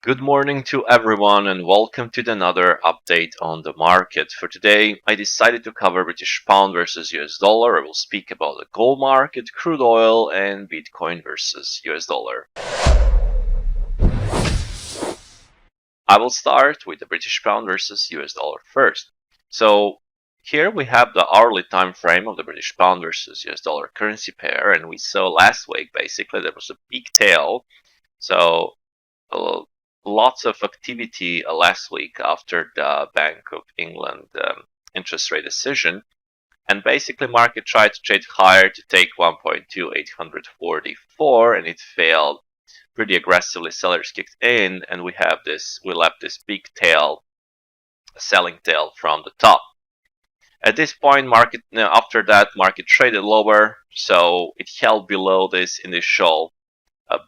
Good morning to everyone and welcome to another update on the market. For today, I decided to cover British pound versus US dollar. I will speak about the gold market, crude oil, and Bitcoin versus US dollar. I will start with the British pound versus US dollar first. So here we have the hourly time frame of the British pound versus US dollar currency pair, and we saw last week basically there was a big tail. So lots of activity last week after the Bank of England interest rate decision. And basically market tried to trade higher to take 1.2844 and it failed pretty aggressively. Sellers kicked in and we left this big tail, selling tail from the top. At this point, after that, market traded lower, so it held below this initial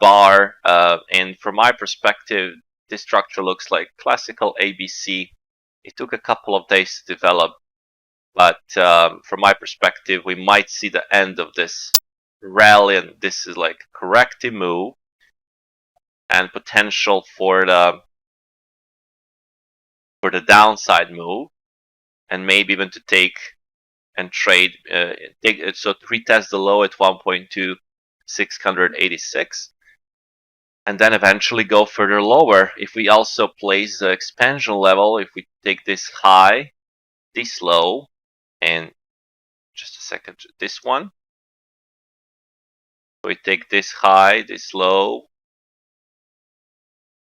bar. And from my perspective, this structure looks like classical ABC. It took a couple of days to develop, but from my perspective, we might see the end of this rally, and this is like a corrective move and potential for the downside move, and maybe even to take and trade. So to retest the low at 1.2686. And then eventually go further lower. If we also place the expansion level, if we take this high, this low, and just a second, this one. We take this high, this low,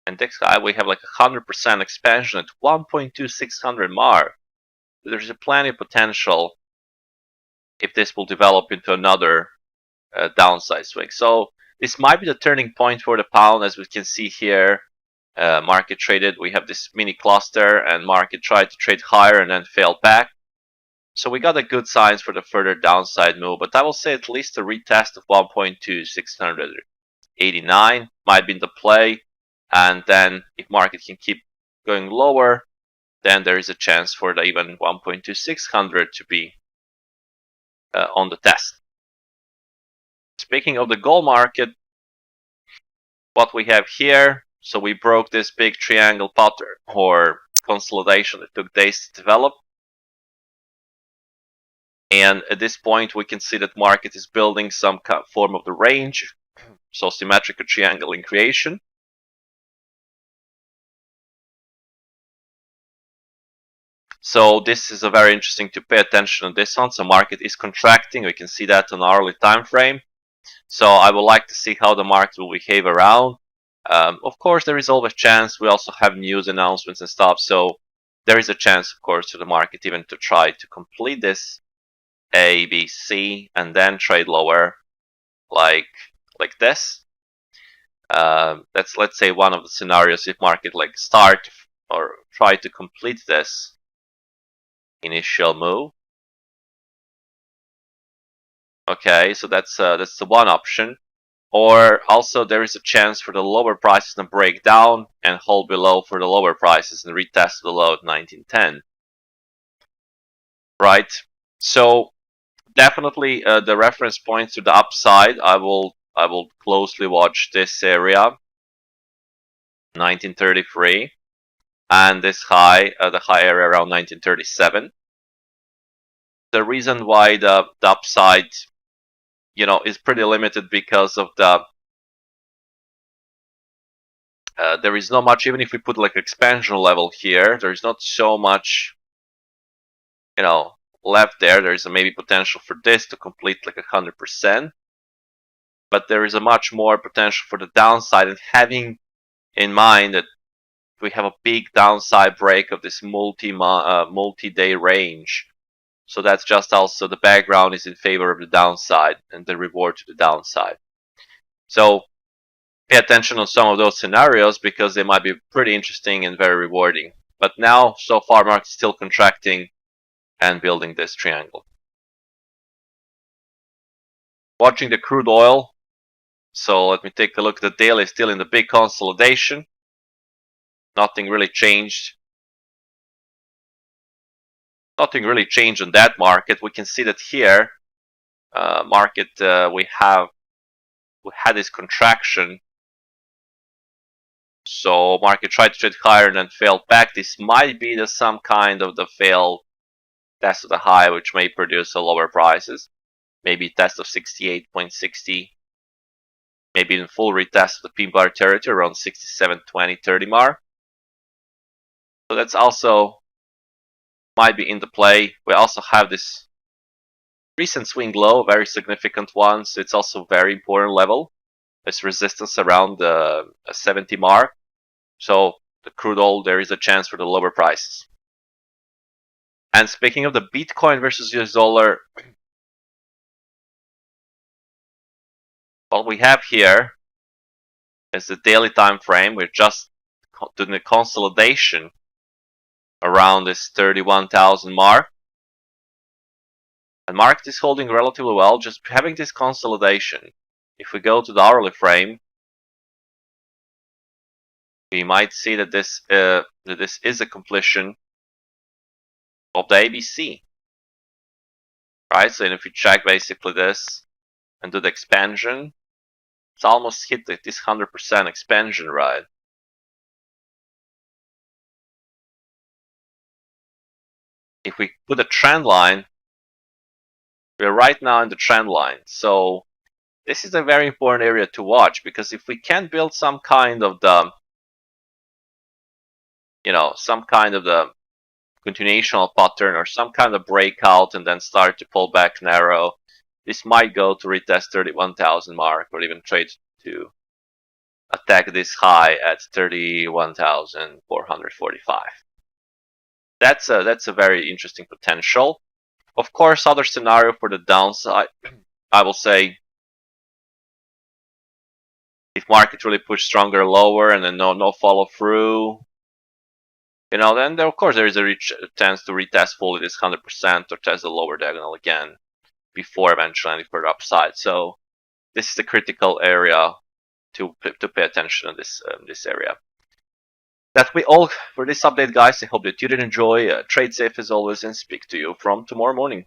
and this high, we have like 100% expansion at 1.2600 mark. There's a plenty of potential if this will develop into another downside swing. So this might be the turning point for the pound, as we can see here. Market traded, we have this mini cluster, and market tried to trade higher and then failed back. So we got a good signs for the further downside move, but I will say at least a retest of 1.2689 might be in the play. And then if market can keep going lower, then there is a chance for the even 1.2600 to be on the test. Speaking of the gold market, what we have here, so we broke this big triangle pattern or consolidation that took days to develop. And at this point, we can see that market is building some form of the range, so symmetrical triangle in creation. So this is a very interesting to pay attention on this one. So market is contracting. We can see that on hourly time frame. So I would like to see how the market will behave around. Of course, there is always chance. We also have news announcements and stuff. So there is a chance, of course, to the market even to try to complete this A, B, C, and then trade lower, like this. That's, let's say, one of the scenarios if market like start or try to complete this initial move. Okay, so that's the one option. Or also there is a chance for the lower prices to break down and hold below for the lower prices and retest the low at 1910. Right. So definitely the reference points to the upside. I will closely watch this area, 1933, and this high, the high area around 1937. The reason why the upside, is pretty limited because of the there is not much. Even if we put like expansion level here, there is not so much, left there. There is maybe potential for this to complete like 100%, but there is a much more potential for the downside. And having in mind that we have a big downside break of this multi-day range, so that's just also the background is in favor of the downside and the reward to the downside. So pay attention on some of those scenarios because they might be pretty interesting and very rewarding. But now, so far, market is still contracting and building this triangle. Watching the crude oil. So let me take a look. The daily is still in the big consolidation. Nothing really changed. Nothing really changed on that market. We can see that here, market we had this contraction So market tried to trade higher and then failed back. This might be some kind of the failed test of the high, which may produce a lower prices. Maybe test of 68.60. Maybe in full retest of the pin bar territory around 67.20-30 mark. So that's also might be in the play. We also have this recent swing low, very significant one. So it's also very important level. This resistance around the 70 mark. So the crude oil, there is a chance for the lower prices. And speaking of the Bitcoin versus US dollar, what we have here is the daily time frame. We're just doing a consolidation around this 31,000 mark. And market is holding relatively well, just having this consolidation. If we go to the hourly frame, we might see that this is a completion of the ABC. Right, so if you check basically this and do the expansion, it's almost hit this 100% expansion, right? If we put a trend line, we're right now in the trend line. So this is a very important area to watch, because if we can build some kind of the, some kind of the continuational pattern or some kind of breakout and then start to pull back narrow, this might go to retest 31,000 mark or even trade to attack this high at 31,445. That's a very interesting potential. Of course, other scenario for the downside, I will say, if market really push stronger lower and then no follow through, then of course there is a chance to retest fully this 100% or test the lower diagonal again before eventually any further upside. So this is the critical area to pay attention to this area. That will be all for this update, guys. I hope that you did enjoy. Trade safe as always, and speak to you from tomorrow morning.